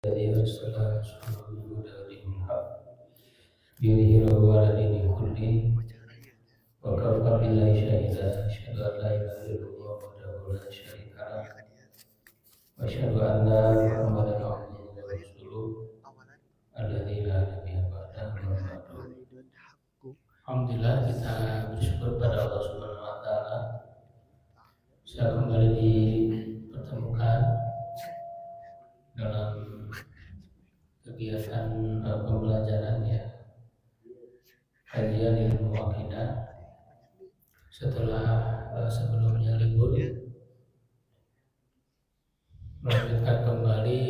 الذي أرسل رسوله بالهدى ودين الحق ليظهره على دين كله وكفى بالله شهيدا أشهد أن لا إله إلا الله وحده لا شريك له وأشهد أن محمدا عبده ورسوله الذي لا نبي بعده أما بعد. Alhamdulillah, kita bersyukur pada Allah Subhanahu wa taala bisa kembali dipertemukan dalam kegiatan pembelajaran kajian ilmu akidah setelah sebelumnya libur, melanjutkan kembali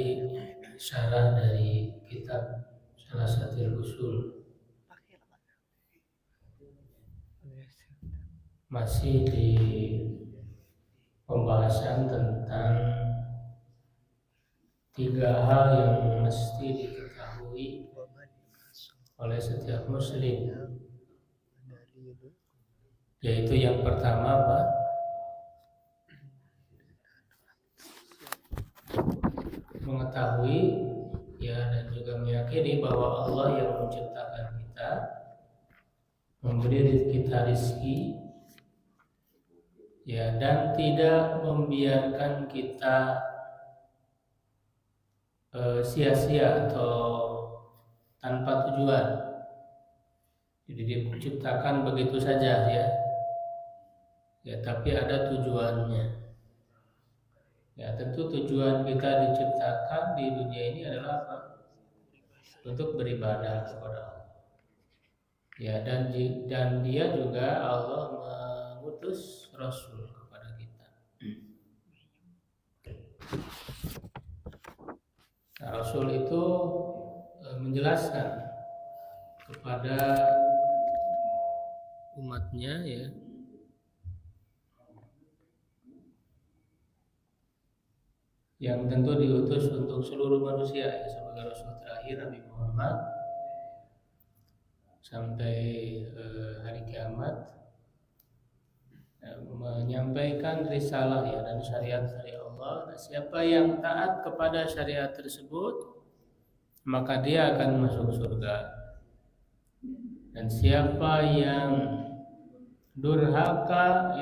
syarah dari kitab Salasatil Usul, masih di pembahasan tentang 3 hal yang mesti diketahui oleh setiap muslim, yaitu yang pertama apa? Mengetahui dan juga meyakini bahwa Allah yang menciptakan kita, memberi kita rezeki dan tidak membiarkan kita sia-sia atau tanpa tujuan. Jadi diciptakan begitu saja tapi ada tujuannya. Tentu tujuan kita diciptakan di dunia ini adalah apa? Untuk beribadah kepada Allah. Dan dia juga Allah mengutus Rasul kepada kita. Nah, Rasul itu menjelaskan kepada umatnya yang tentu diutus untuk seluruh manusia sebagai Rasul terakhir Nabi Muhammad sampai hari kiamat, menyampaikan risalah dan syariat dari Allah. Nah, siapa yang taat kepada syariat tersebut maka dia akan masuk surga, dan siapa yang durhaka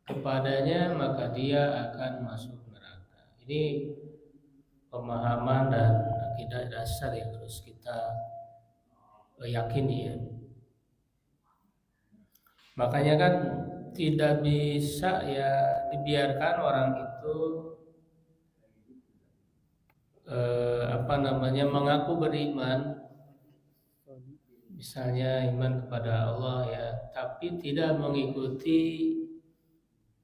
kepadanya maka dia akan masuk neraka. Ini pemahaman dan akidah dasar yang harus kita yakini Makanya kan tidak bisa dibiarkan orang itu mengaku beriman, misalnya iman kepada Allah tapi tidak mengikuti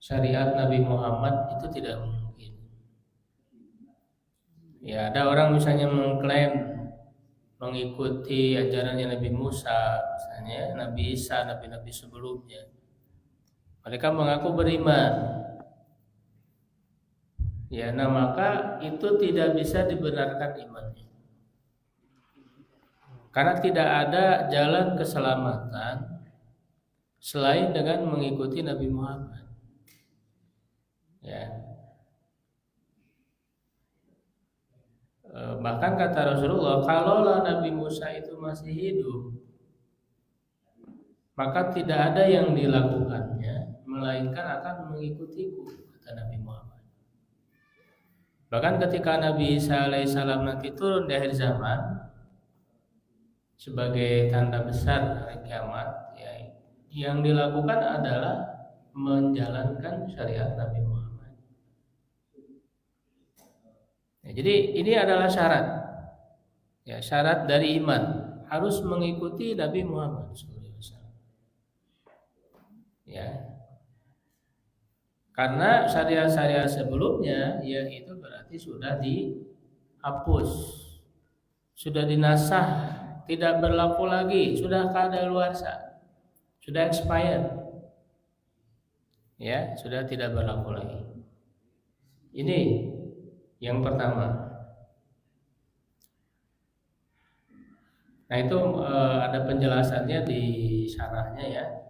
syariat Nabi Muhammad, itu tidak mungkin. Ada orang misalnya mengklaim mengikuti ajarannya Nabi Musa, misalnya Nabi Isa, nabi-nabi sebelumnya. Mereka mengaku beriman. Maka itu tidak bisa dibenarkan imannya. Karena tidak ada jalan keselamatan selain dengan mengikuti Nabi Muhammad. Bahkan kata Rasulullah, kalaulah Nabi Musa itu masih hidup, maka tidak ada yang dilakukannya melainkan akan mengikutiku, kata Nabi Muhammad. Bahkan ketika Nabi Isa alaihissalam nanti turun di akhir zaman sebagai tanda besar hari kiamat, yang dilakukan adalah menjalankan syariat Nabi Muhammad. Jadi ini adalah syarat, syarat dari iman, harus mengikuti Nabi Muhammad SAW. Karena syariat-syariat sebelumnya itu berarti sudah dihapus, sudah dinasah, tidak berlaku lagi, sudah kadaluarsa, sudah expired, sudah tidak berlaku lagi. Ini yang pertama. Nah, itu ada penjelasannya di syarahnya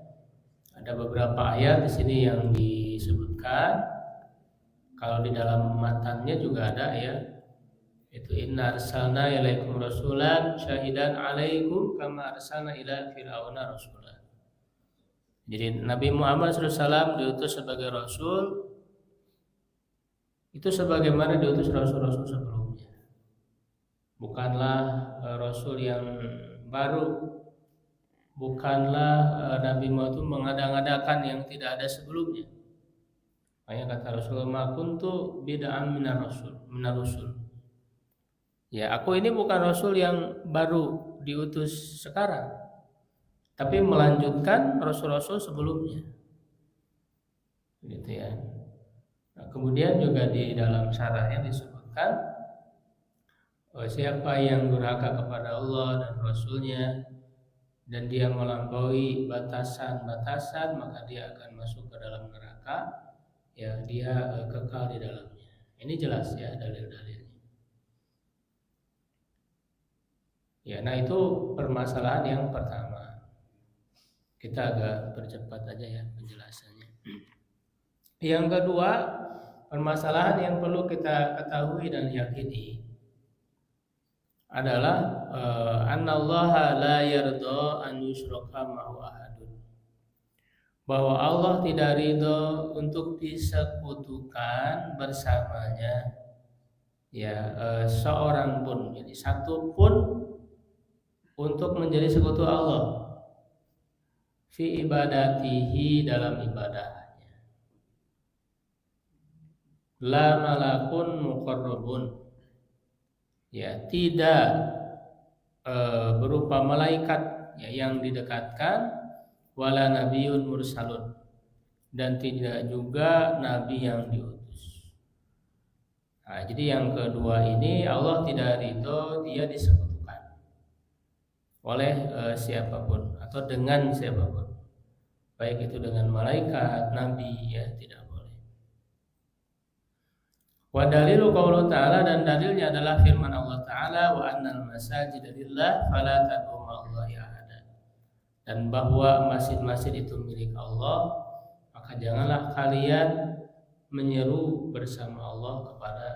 Ada beberapa ayat di sini yang disebutkan. Kalau di dalam matannya juga ada itu inna arsalna ilaikum rasulan syahidan alaikum kama arsalna ila fir'auna rasulan. Jadi Nabi Muhammad SAW diutus sebagai rasul itu sebagaimana diutus rasul-rasul sebelumnya. Bukanlah rasul yang baru, bukanlah Nabi Muhammad itu mengada-ngadakan yang tidak ada sebelumnya. Makanya kata Rasulullah, kuntu bid'an minar rusul. Ya, aku ini bukan rasul yang baru diutus sekarang, tapi melanjutkan rasul-rasul sebelumnya. Gitu ya. Nah, kemudian juga di dalam syarahnya disebutkan siapa yang durhaka kepada Allah dan Rasulnya dan dia melampaui batasan-batasan, maka dia akan masuk ke dalam neraka. Ya, dia kekal di dalamnya. Ini jelas ya dalil-dalilnya. Ya, nah itu permasalahan yang pertama. Kita agak percepat aja ya penjelasannya. Yang kedua, permasalahan yang perlu kita ketahui dan yakini adalah annallaha la yarda an yushraka ma'hu ahadun. Bahwa Allah tidak ridho untuk disekutukan bersamanya ya seorang pun, jadi satu pun untuk menjadi sekutu Allah fi ibadatihi dalam ibadahnya. La malakun muqarrabun, ya tidak berupa malaikat ya, yang didekatkan, wala nabiyyun mursalun, dan tidak juga nabi yang diutus. Nah, jadi yang kedua ini Allah tidak ridho dia disekutukan oleh siapapun atau dengan siapapun, baik itu dengan malaikat, nabi, ya tidak boleh. Wa dalilu qaulu ta'ala, dan dalilnya adalah firman Allah Ta'ala, wa annal masajida lillah fala tad'u ma'allahi ahada, dan bahwa masjid-masjid itu milik Allah, maka janganlah kalian menyeru bersama Allah kepada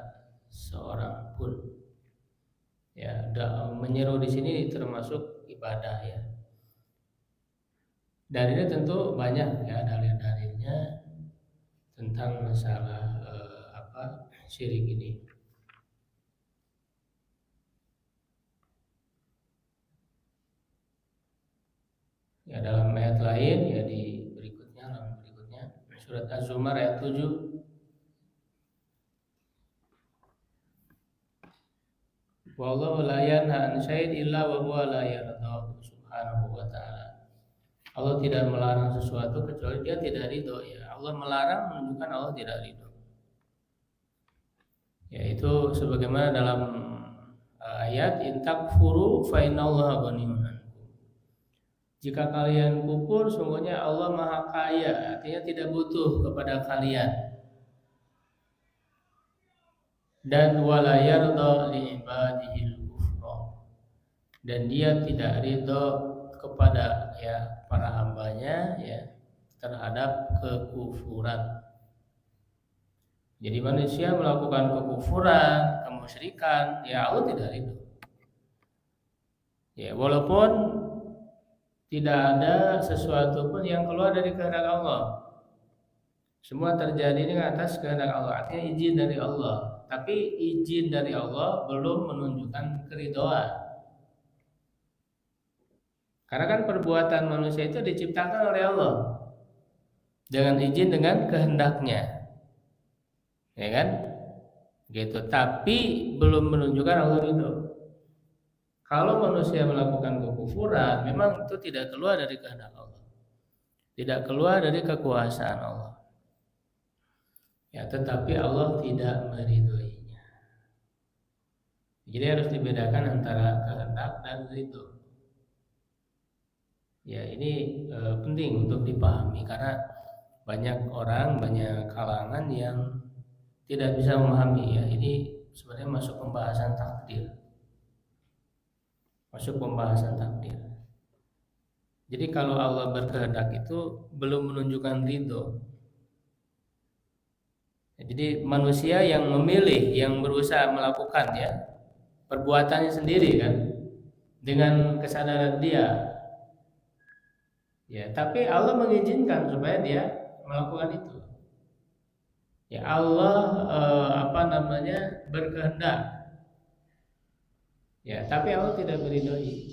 seorang pun. Ya, menyeru di sini termasuk ibadah ya. Dalilnya tentu banyak ya, dalil-dalilnya tentang masalah syirik ini. Ya, dalam ayat lain ya di berikutnya surat Az-Zumar ayat 7. Wallahu la yanha an syai'in illa wa huwa la yarda subhanahu wa ta'ala. Allah tidak melarang sesuatu kecuali dia tidak ridho ya. Allah melarang menunjukkan Allah tidak ridho. Yaitu sebagaimana dalam ayat intakfuru fa innallaha ghaniyyun ankum. Jika kalian kufur, sungguhnya Allah Maha Kaya, artinya tidak butuh kepada kalian. Dan wala yarda li ibadihil kufra, dan dia tidak ridho kepada ya para hambanya ya terhadap kekufuran. Jadi manusia melakukan kekufuran, kemusyrikan, ya Allah tidak ridho. Ya, walaupun tidak ada sesuatu pun yang keluar dari kehendak Allah. Semua terjadi ini atas kehendak Allah, artinya izin dari Allah. Tapi izin dari Allah belum menunjukkan keridhaan. Karena kan perbuatan manusia itu diciptakan oleh Allah dengan izin, dengan kehendaknya, ya kan? Gitu. Tapi belum menunjukkan Allah ridho. Kalau manusia melakukan kekufuran, memang itu tidak keluar dari kehendak Allah, tidak keluar dari kekuasaan Allah. Ya, tetapi Allah tidak meridhoinya. Jadi harus dibedakan antara kehendak dan ridho. Ya, ini penting untuk dipahami karena banyak orang, banyak kalangan yang tidak bisa memahami ya. Ini sebenarnya masuk pembahasan takdir. Masuk pembahasan takdir. Jadi kalau Allah berkehendak itu belum menunjukkan ridho. Jadi manusia yang memilih, yang berusaha melakukan ya perbuatannya sendiri kan, dengan kesadaran dia. Ya, tapi Allah mengizinkan supaya dia melakukan itu. Ya Allah berkehendak. Ya, tapi Allah tidak meridhoi.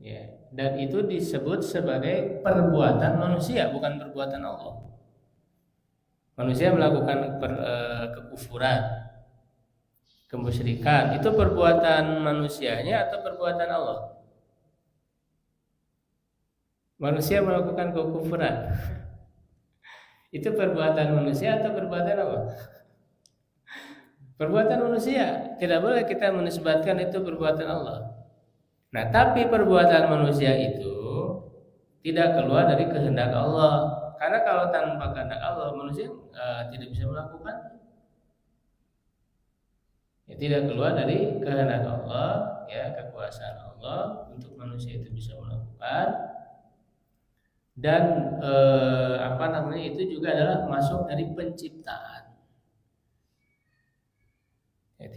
Ya, dan itu disebut sebagai perbuatan manusia, bukan perbuatan Allah. Manusia melakukan kekufuran, kemusyrikan, itu perbuatan manusianya atau perbuatan Allah? Manusia melakukan kekufuran, itu perbuatan manusia atau perbuatan Allah? Perbuatan manusia. Tidak boleh kita menisbatkan itu perbuatan Allah. Nah, tapi perbuatan manusia itu tidak keluar dari kehendak Allah. Karena kalau tanpa kehendak Allah, manusia tidak bisa melakukan. Ya, tidak keluar dari kehendak Allah, ya, kekuasaan Allah untuk manusia itu bisa melakukan. Dan itu juga adalah masuk dari penciptaan. Ya,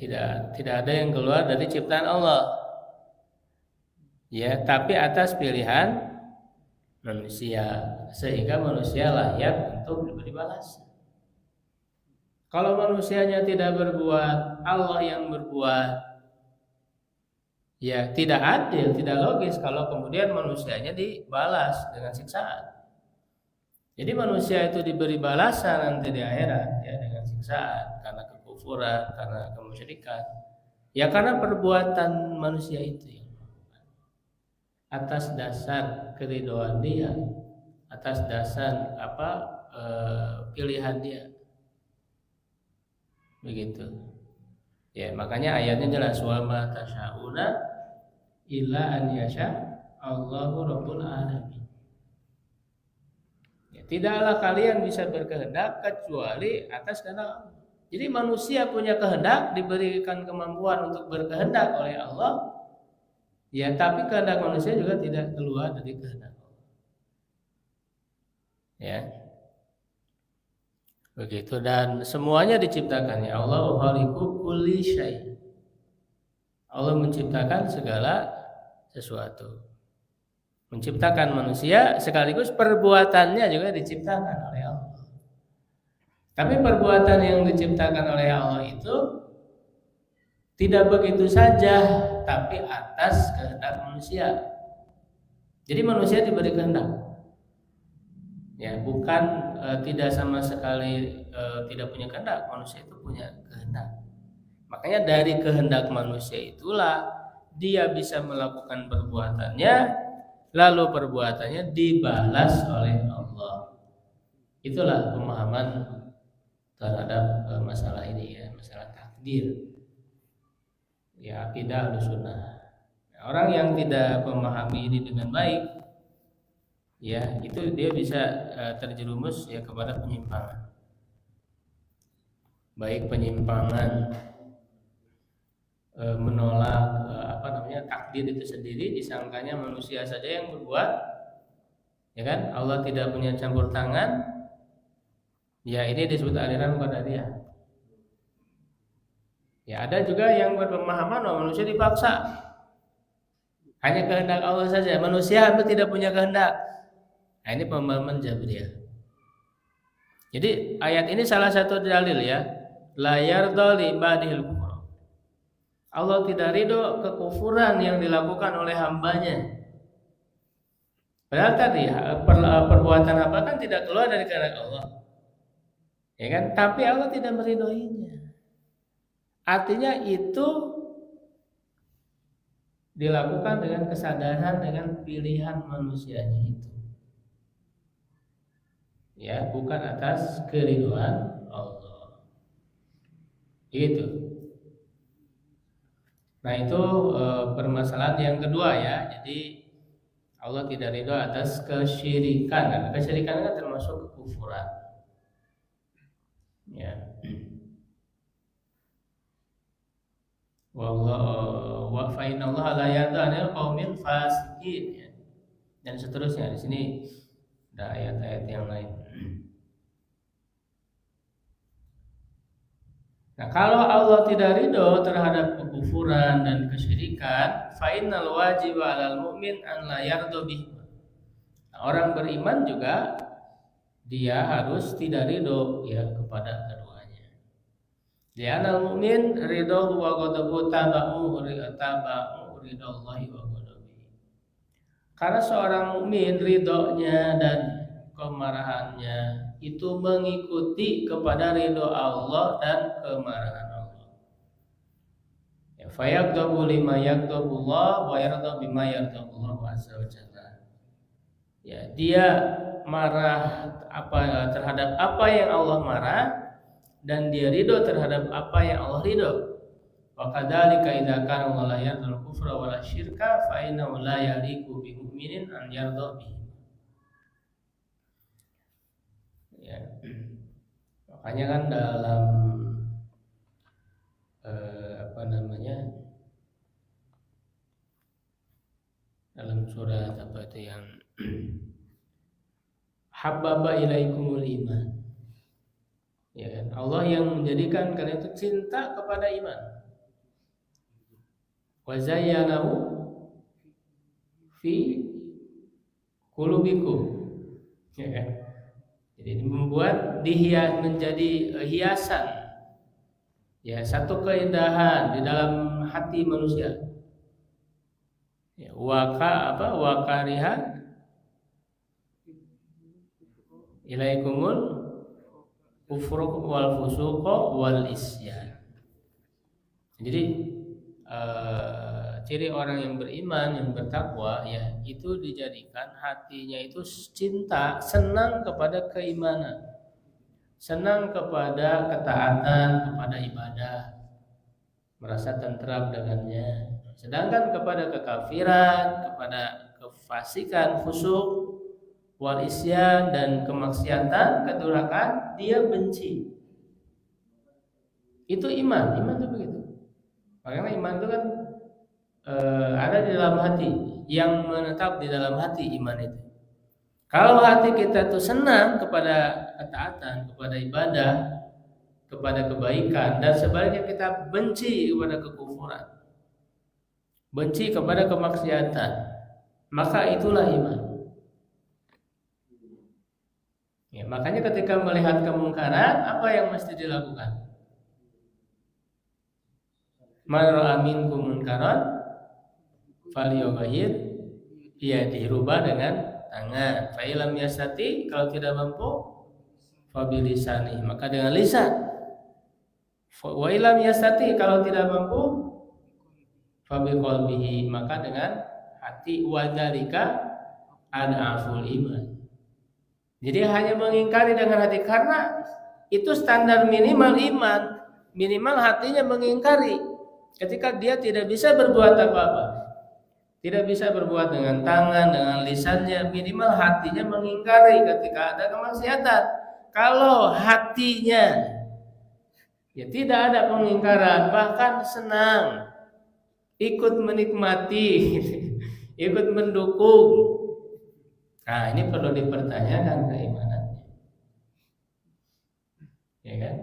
tidak ada yang keluar dari ciptaan Allah. Ya, tapi atas pilihan manusia, sehingga manusia layak untuk diberi balasan. Kalau manusianya tidak berbuat, Allah yang berbuat, ya tidak adil, tidak logis kalau kemudian manusianya dibalas dengan siksaan. Jadi manusia itu diberi balasan nanti di akhirat, ya, dengan siksaan karena kekufuran, karena kemusyrikan. Ya karena perbuatan manusia itu ya. Atas dasar keridhaan dia, atas dasar pilihan dia, begitu. Ya makanya ayatnya jelas, wa ma tasyauna illa an yasha Allahu rabbul alamin. Ya, tidaklah kalian bisa berkehendak kecuali atas kehendak Allah. Jadi manusia punya kehendak, diberikan kemampuan untuk berkehendak oleh Allah. Ya, tapi kehendak manusia juga tidak keluar dari kehendak Allah. Ya. Begitu, dan semuanya diciptakannya Allah khaliqu kulli syai. Allah menciptakan segala sesuatu. Menciptakan manusia sekaligus perbuatannya juga diciptakan oleh Allah. Tapi perbuatan yang diciptakan oleh Allah itu tidak begitu saja, tapi atas kehendak manusia. Jadi manusia diberi kehendak, ya bukan tidak sama sekali tidak punya kehendak. Manusia itu punya kehendak. Makanya dari kehendak manusia itulah dia bisa melakukan perbuatannya, lalu perbuatannya dibalas oleh Allah. Itulah pemahaman terhadap masalah ini, ya, masalah takdir. Ya, akidah Ahlussunnah. Orang yang tidak memahami ini dengan baik, ya itu dia bisa terjerumus ya kepada penyimpangan. Baik penyimpangan menolak takdir itu sendiri, disangkanya manusia saja yang berbuat, ya kan? Allah tidak punya campur tangan. Ya ini disebut aliran Qadariyah. Ya ada juga yang berpemahaman bahwa manusia dipaksa. Hanya kehendak Allah saja, manusia itu tidak punya kehendak. Nah, ini pemahaman Jabriyah. Jadi ayat ini salah satu dalil, ya. La yarda li ibadihil kufur. Allah tidak ridho kekufuran yang dilakukan oleh hambanya. Padahal tadi perbuatan hamba kan tidak keluar dari kehendak Allah. Ya kan? Tapi Allah tidak meridhoinya. Artinya itu dilakukan dengan kesadaran, dengan pilihan manusianya itu. Ya, bukan atas keridhaan Allah. Gitu. Nah, itu permasalahan yang kedua, ya. Jadi Allah tidak ridho atas kesyirikan. Nah, kesyirikan kan termasuk kekufuran. Ya. Wa fa innallaha la yarda 'anil qaumil fasiqin, ya. Dan seterusnya. Di sini ada ayat-ayat yang lain. Nah, kalau Allah tidak ridho terhadap kekufuran dan kesyirikan, fa innal wajiba 'alal mu'min an la yarda bihi. Nah, orang beriman juga dia harus tidak ridho ya kepada keduanya. Li'anal mu'min ridho wa ghadabu taba'u ridallahi wa ghadabihi. Karena seorang mukmin ridhonya dan kemarahannya itu mengikuti kepada ridho Allah dan kemarahan Allah. Ya, fayaqdabu lima yaqdabullah wa yarda bima yardabullah azza wa jalla. Ya, dia marah terhadap apa yang Allah marah dan dia ridho terhadap apa yang Allah ridho. Wa kadzalika idza kana la yardul kufra wala syirka fa innahu la yaliqu bi mu'minin an yarda bihi. Ya. Makanya kan dalam dalam surat apa itu yang habbaba ilaikumul iman. Ya kan? Allah yang menjadikan kalian itu cinta kepada iman. Wa zayyanahu fi qulubikum. Ya kan? Jadi membuat menjadi hiasan. Ya, satu keindahan di dalam hati manusia. Ya, wakariha ilaikumul kufru wal fusuqa wal isyan. Jadi ciri orang yang beriman, yang bertakwa ya itu dijadikan hatinya itu cinta, senang kepada keimanan, senang kepada ketaatan, kepada ibadah, merasa tentram dengannya. Sedangkan kepada kekafiran, kepada kefasikan, fusuk, wal isyan dan kemaksiatan, kedurhakaan, dia benci. Itu iman itu begitu. Karena iman itu kan ada di dalam hati, yang menetap di dalam hati iman itu. Kalau hati kita itu senang kepada ketaatan, kepada ibadah, kepada kebaikan, dan sebaliknya kita benci kepada kekufuran, benci kepada kemaksiatan, maka itulah iman. Ya, makanya ketika melihat kemungkaran, apa yang mesti dilakukan? Man ra'a minkum munkaran falyughayyir biyadihi, rubah dengan tangan. Fa illam yastati, kalau tidak mampu, fa bilisani, maka dengan lisan. Wa illam yastati, kalau tidak mampu, fa biqalbihi, maka dengan hati. Wa dzalika ad'aful iman. Jadi hanya mengingkari dengan hati, karena itu standar minimal iman. Minimal hatinya mengingkari. Ketika dia tidak bisa berbuat apa-apa, tidak bisa berbuat dengan tangan, dengan lisannya, minimal hatinya mengingkari ketika ada kemaksiatan. Kalau hatinya ya tidak ada pengingkaran, bahkan senang, ikut menikmati, ikut mendukung, nah ini perlu dipertanyakan keimanannya. Ya kan?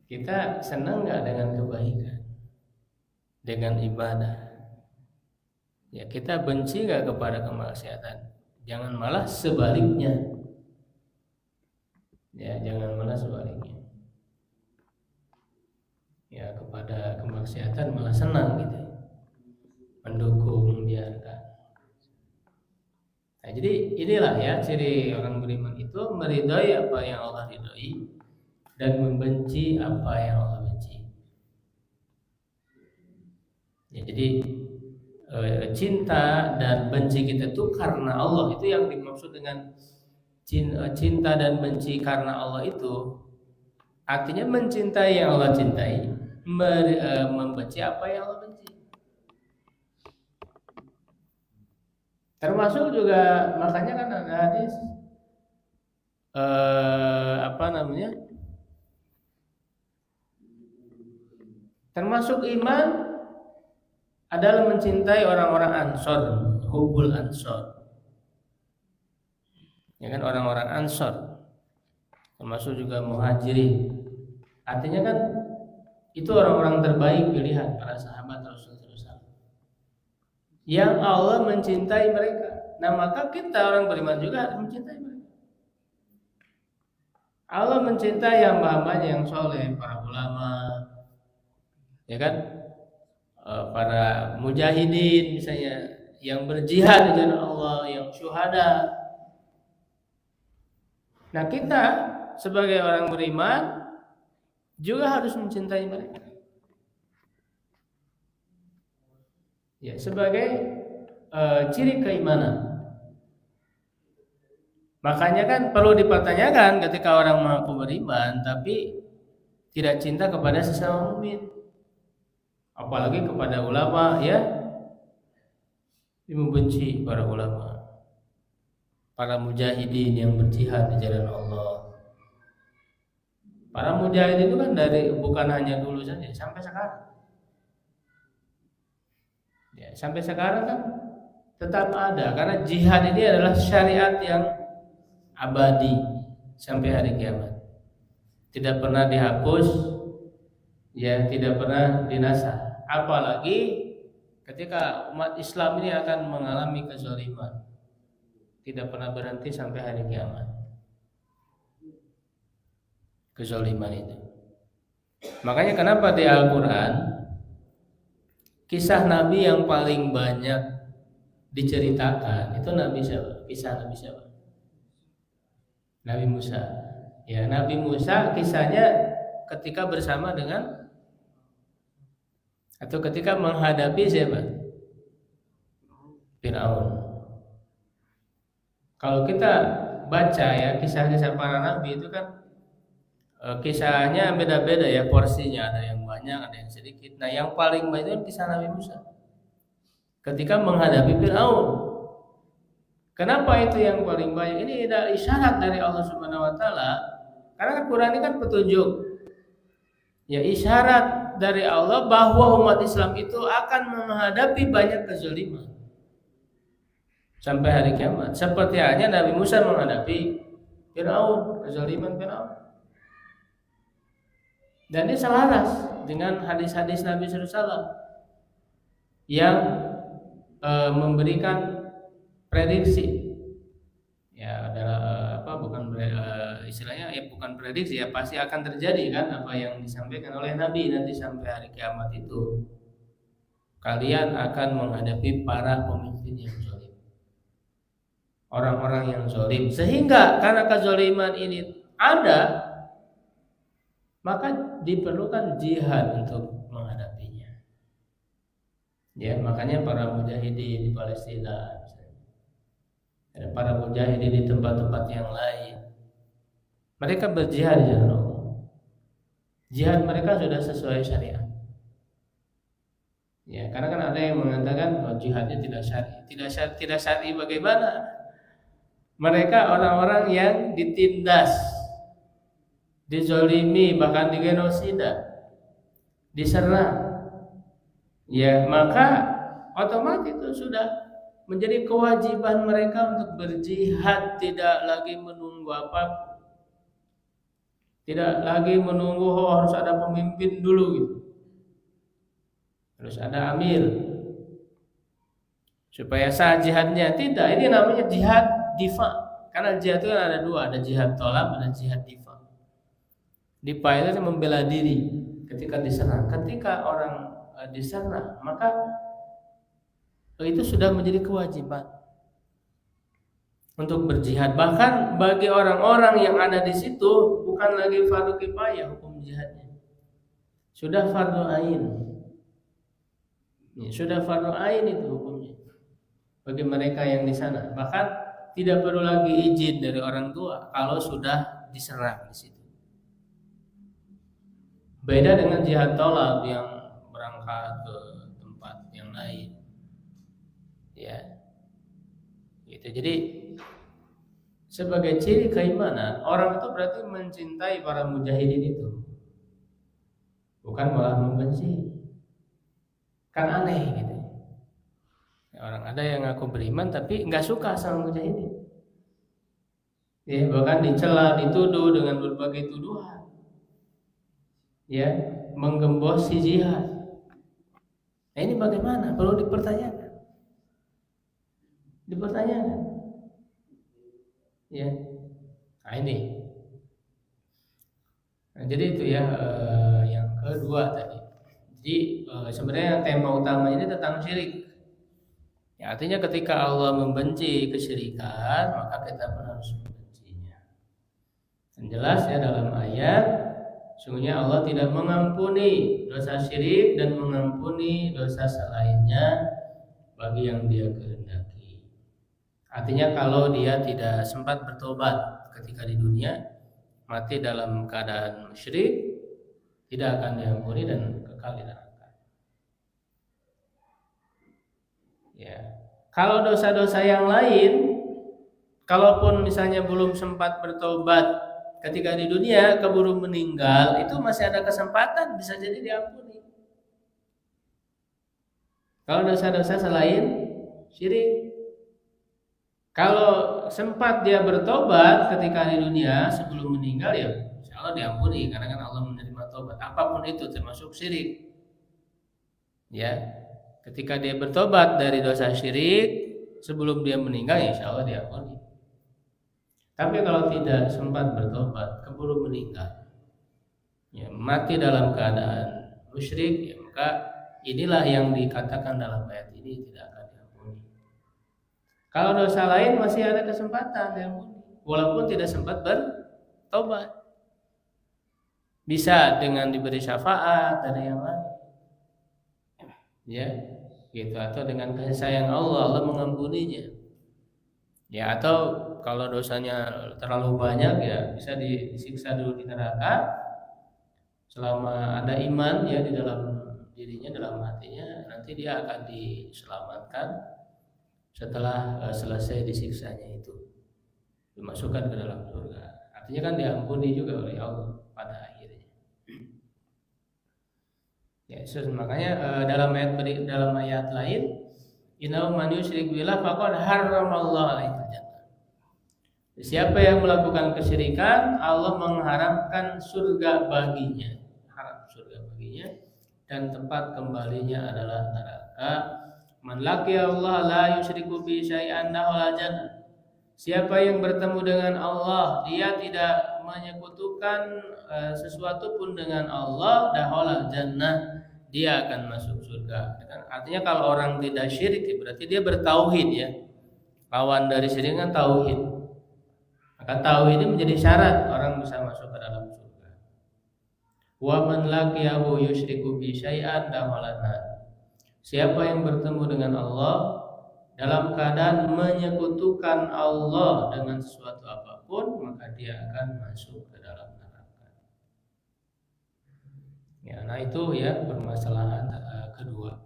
Kita senang nggak dengan kebaikan, dengan ibadah? Ya, kita benci nggak kepada kemaksiatan? Jangan malah sebaliknya. Ya, jangan malah sebaliknya. Ya, kepada kemaksiatan malah senang gitu, mendukung, membiarkan. Nah, jadi inilah ya ciri orang beriman itu, meridhai apa yang Allah ridhai dan membenci apa yang Allah benci. Ya, jadi cinta dan benci kita itu karena Allah, itu yang dimaksud dengan cinta dan benci karena Allah itu artinya mencintai yang Allah cintai, membenci apa yang Allah benci. Termasuk juga makanya kan ada hadis termasuk iman adalah mencintai orang-orang Ansor, hubul Ansor. Ya kan, orang-orang Ansor, termasuk juga Muhajirin. Artinya kan Itu orang-orang terbaik pilihan para sahabat Rasulullah SAW yang Allah mencintai mereka. Nah, maka kita orang beriman juga harus mencintai mereka. Allah mencintai hamba-hambanya yang soleh, para ulama, ya kan, para mujahidin misalnya, yang berjihad di jalan Allah, yang syuhada. Nah, kita sebagai orang beriman juga harus mencintai mereka. Ya, sebagai ciri keimanan. Makanya kan perlu dipertanyakan ketika orang mengaku beriman tapi tidak cinta kepada sesama mukmin, apalagi kepada ulama, ya, membenci para ulama, para mujahidin yang berjihad di jalan Allah. Para mujahidin itu kan bukan hanya dulu saja, sampai sekarang. Ya, sampai sekarang kan tetap ada, karena jihad ini adalah syariat yang abadi sampai hari kiamat. Tidak pernah dihapus, ya, tidak pernah dinasah. Apalagi ketika umat Islam ini akan mengalami kezaliman, tidak pernah berhenti sampai hari kiamat. Kezaliman itu. Makanya kenapa di Al-Quran kisah Nabi yang paling banyak diceritakan itu Nabi siapa? Kisah Nabi siapa? Nabi Musa. Ya, Nabi Musa kisahnya ketika bersama dengan atau ketika menghadapi siapa? Fir'aun. Kalau kita baca ya kisah-kisah para nabi itu kan kisahnya beda-beda ya, porsinya, ada yang banyak, ada yang sedikit. Nah, yang paling banyak itu kisah Nabi Musa ketika menghadapi Fir'aun. Kenapa itu yang paling banyak? Ini adalah isyarat dari Allah Subhanahu wa taala. Karena Quran ini kan petunjuk. Ya, isyarat dari Allah bahwa umat Islam itu akan menghadapi banyak kezaliman sampai hari kiamat. Seperti halnya Nabi Musa menghadapi Fir'aun, kezaliman Fir'aun. Dan ini selaras dengan hadis-hadis Nabi SAW yang memberikan prediksi. Ya, adalah istilahnya ya bukan prediksi, ya pasti akan terjadi kan apa yang disampaikan oleh Nabi nanti sampai hari kiamat itu. Kalian akan menghadapi para pemimpin yang zalim, orang-orang yang zalim, sehingga karena kezaliman ini ada, maka diperlukan jihad untuk menghadapinya. Ya, makanya para mujahidin di Palestina, ada para mujahidin di tempat-tempat yang lain, mereka berjihad di jalan Allah. Jihad mereka sudah sesuai syariat. Ya, karena kan ada yang mengatakan bahwa jihadnya tidak syar'i. Tidak syar'i bagaimana? Mereka orang-orang yang ditindas, dizolimi, bahkan digenosida, diserang. Ya, maka otomatis itu sudah menjadi kewajiban mereka untuk berjihad, tidak lagi menunggu apa, tidak lagi menunggu harus ada pemimpin dulu gitu, harus ada amir supaya sah jihadnya. Tidak, ini namanya jihad difa. Karena jihad itu ada dua, ada jihad tolab, ada jihad difa. Difa itu membela diri ketika diserang. Ketika orang diserang, maka itu sudah menjadi kewajiban untuk berjihad. Bahkan bagi orang-orang yang ada di situ bukan lagi fardu kifayah hukum jihadnya, sudah fardu ain. Ya, sudah fardu ain itu hukumnya bagi mereka yang di sana. Bahkan tidak perlu lagi izin dari orang tua kalau sudah diserang di situ. Beda dengan jihad tolab yang berangkat ke tempat yang lain. Ya, gitu. Jadi sebagai ciri keimanan, orang itu berarti mencintai para mujahidin itu, bukan malah membenci. Kan aneh gitu. Ya, orang ada yang ngaku beriman tapi nggak suka sama mujahidin. Ya, bahkan dicela, dituduh dengan berbagai tuduhan. Ya, menggembosi jihad. Nah, ini bagaimana? Perlu dipertanyakan. Ya. Nah, ini. Nah, jadi itu ya yang kedua tadi. Jadi sebenarnya tema utama ini tentang syirik. Ya, artinya ketika Allah membenci kesyirikan, maka kita pun harus membencinya. Dan jelas ya dalam ayat, sungguhnya Allah tidak mengampuni dosa syirik dan mengampuni dosa selainnya bagi yang Dia kehendaki. Artinya kalau dia tidak sempat bertobat ketika di dunia, mati dalam keadaan syirik, tidak akan diampuni dan kekal di neraka. Ya. Kalau dosa-dosa yang lain, kalaupun misalnya belum sempat bertobat ketika di dunia, keburu meninggal, itu masih ada kesempatan bisa jadi diampuni. Kalau dosa-dosa selain syirik, kalau sempat dia bertobat ketika di dunia sebelum meninggal, ya insya Allah diampuni, karena kan Allah menerima tobat apapun itu termasuk syirik. Ya. Ketika dia bertobat dari dosa syirik sebelum dia meninggal, insya Allah diampuni. Tapi kalau tidak sempat bertobat, keburu meninggal, ya, mati dalam keadaan musyrik, ya, maka inilah yang dikatakan dalam ayat ini tidak akan diampuni. Kalau dosa lain masih ada kesempatan diampuni, walaupun tidak sempat bertobat. Bisa dengan diberi syafaat dari yang lain. Ya. Gitu, atau dengan kasih sayang Allah mengampuninya. Ya, atau kalau dosanya terlalu banyak, ya bisa disiksa dulu di neraka selama ada iman ya di dalam dirinya, dalam hatinya, nanti dia akan diselamatkan setelah selesai disiksanya itu, dimasukkan ke dalam surga. Artinya kan diampuni juga oleh Allah pada akhirnya. Ya, makanya dalam ayat lain, innahu man yusyrik billah faqad harramallahu alaihi jannah. Siapa yang melakukan kesyirikan, Allah mengharamkan surga baginya, haram surga baginya, dan tempat kembalinya adalah neraka. Man laqiya Allah la yusyriku bi syai'an dakhala jannah. Siapa yang bertemu dengan Allah, dia tidak menyekutukan sesuatu pun dengan Allah, dakhala jannah, dia akan masuk surga. Artinya kalau orang tidak syirik, berarti dia bertauhid ya. Lawan dari syirik kan tauhid. Maka tauhid ini menjadi syarat orang bisa masuk ke dalam surga. Wa man laqiyahu yusyriku bi syai'an dakhala nar. Siapa yang bertemu dengan Allah dalam keadaan menyekutukan Allah dengan sesuatu apapun, maka dia akan masuk ke dalam neraka. Ya, nah itu ya permasalahan kedua.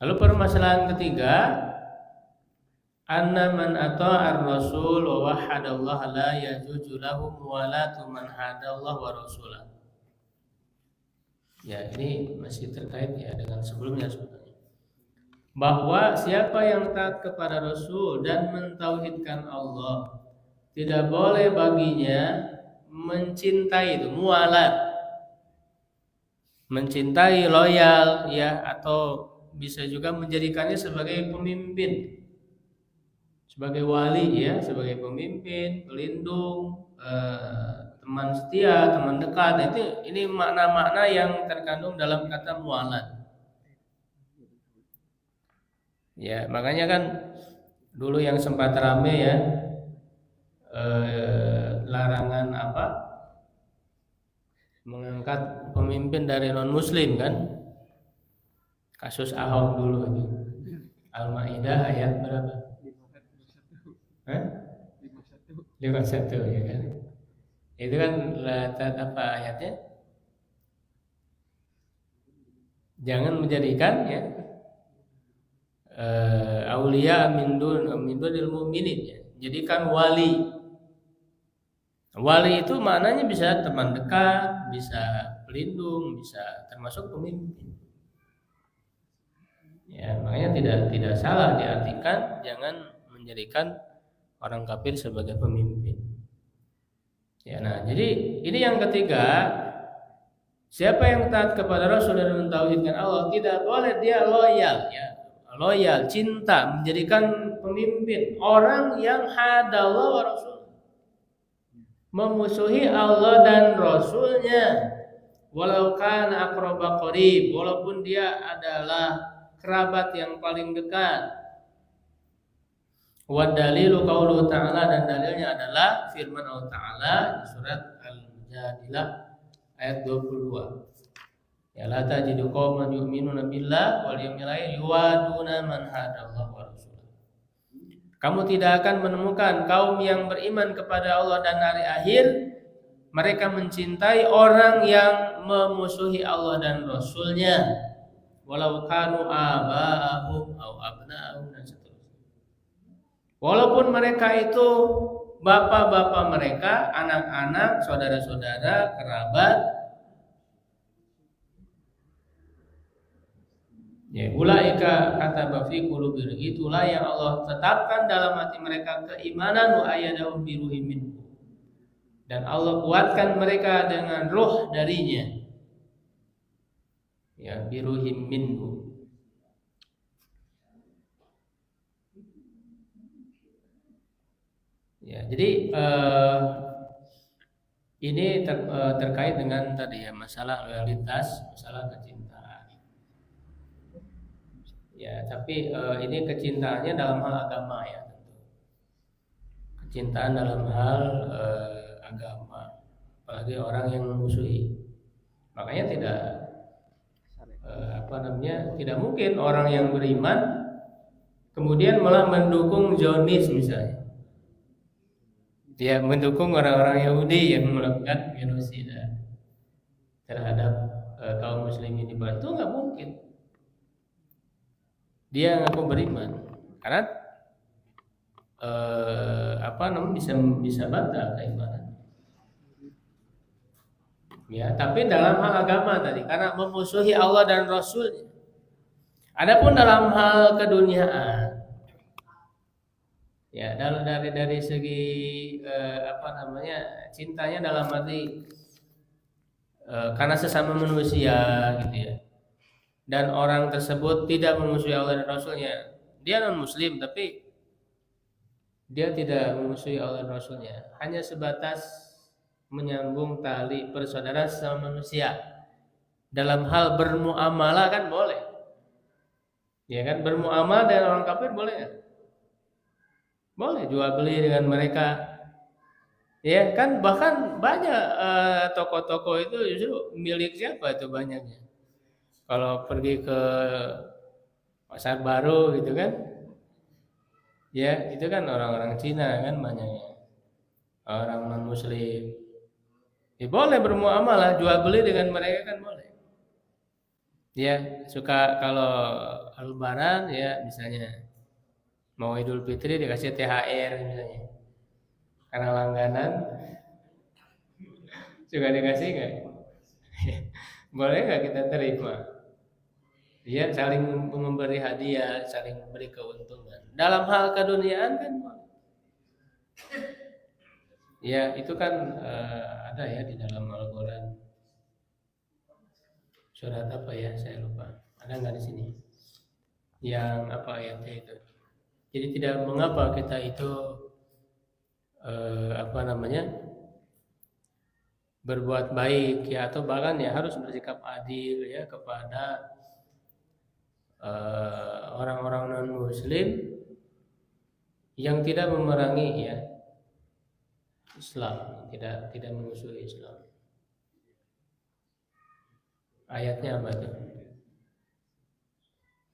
Lalu permasalahan ketiga, anna man ata'a ar-rasul wa wahadallaha la yajuzu lahu muwalatu man hadallahu wa rasulah. Ya, ini masih terkait ya dengan sebelumnya sebenarnya. Bahwa siapa yang taat kepada Rasul dan mentauhidkan Allah, tidak boleh baginya mencintai itu mualat, mencintai, loyal ya, atau bisa juga menjadikannya sebagai pemimpin, sebagai wali ya, sebagai pemimpin, pelindung, teman setia, teman dekat. Ini makna-makna yang terkandung dalam kata mualat. Ya, makanya kan dulu yang sempat rame ya, larangan apa? Mengangkat pemimpin dari non muslim kan? Kasus Ahok dulu itu. Al-Maidah ayat berapa? 51 ya kan? Itu kan apa ayatnya? Jangan menjadikan ya aulia min dunil mu'minin ya. Jadikan wali. Wali itu maknanya bisa teman dekat, bisa pelindung, bisa termasuk pemimpin. Ya, makanya tidak salah diartikan jangan menjadikan orang kafir sebagai pemimpin. Ya, nah, jadi ini yang ketiga, Siapa yang taat kepada Rasul dan mentauhidkan Allah, tidak boleh dia loyal, ya, loyal, cinta, menjadikan pemimpin orang yang hadallah wa Rasul, memusuhi Allah dan Rasulnya, walau kana aqraba qarib, walaupun dia adalah kerabat yang paling dekat. Wa dalilu qauluhu ta'ala, dan dalilnya adalah firman Allah Ta'ala di surat Al-Mujadilah ayat 22. Ya la tajidu qauman yu'minuna billah wal yawmil akhir yuwaduna man hadallahu wa rasulahu. Kamu tidak akan menemukan kaum yang beriman kepada Allah dan hari akhir mereka mencintai orang yang memusuhi Allah dan Rasulnya, walau kanu aba'ahum au abna'ahum, dan seterusnya. Walaupun mereka itu bapak-bapak mereka, anak-anak, saudara-saudara, kerabat. Ya, ulaika kataba fi qulubihim, itulah yang Allah tetapkan dalam hati mereka keimanan, wa ayyadahum bi ruhim minhu, dan Allah kuatkan mereka dengan ruh darinya. Ya, bi ruhim minhu. Ya, jadi ini terkait dengan tadi ya, masalah loyalitas, masalah kecintaan. Ya, tapi ini kecintaannya dalam hal agama ya, tentu. Kecintaan dalam hal agama, apalagi orang yang memusuhi. Makanya tidak mungkin orang yang beriman kemudian malah mendukung Zionis misalnya. Dia mendukung orang-orang Yahudi yang melakukan genosida terhadap kaum muslimin di Barat. Itu nggak mungkin. Dia ngaku beriman karena bisa batal keimanan. Ya, tapi dalam hal agama tadi karena memusuhi Allah dan Rasul. Adapun dalam hal keduniaan, ya dari segi cintanya dalam arti karena sesama manusia gitu ya, dan orang tersebut tidak memusuhi Allah dan Rasulnya, dia non muslim tapi dia tidak memusuhi Allah dan Rasulnya, hanya sebatas menyambung tali persaudaraan sama manusia. Dalam hal bermuamalah kan boleh, ya kan, bermuamalah dengan orang kafir boleh nggak? Boleh jual beli dengan mereka, ya kan, bahkan banyak toko-toko itu justru milik siapa itu banyaknya. Kalau pergi ke pasar baru gitu kan, ya itu kan orang-orang Cina kan banyaknya, orang non muslim. Ya boleh bermuamalah, jual beli dengan mereka kan boleh. Ya suka kalau Lebaran ya misalnya mau Idul Fitri dikasih THR misalnya, karena langganan juga dikasih nggak? Boleh nggak kita terima? Ya saling memberi hadiah, saling memberi keuntungan. Dalam hal keduniaan kan, ya itu kan ada ya di dalam Al-Quran. Surat apa ya? Saya lupa. Ada nggak di sini? Yang apa ayatnya itu? Jadi tidak mengapa kita itu berbuat baik ya, atau bahkan ya harus bersikap adil ya kepada orang-orang non muslim yang tidak memerangi ya Islam, tidak memusuhi Islam. Ayatnya apa tuh?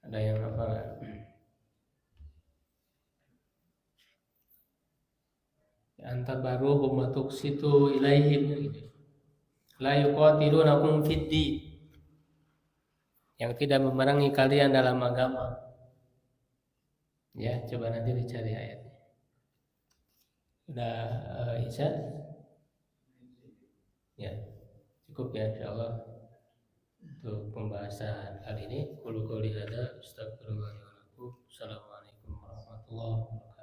Ada yang apa nggak? Antabaruhum wa tuqsitu ilaihim gitu. La yuqatilunakum fid-din, yang tidak memerangi kalian dalam agama. Ya, coba nanti dicari ayatnya. Sudah Isya? Ya, cukup ya insyaallah untuk pembahasan kali ini. Qul qouli hadza astaghfirullah wa lakum. Assalamualaikum warahmatullahi wabarakatuh.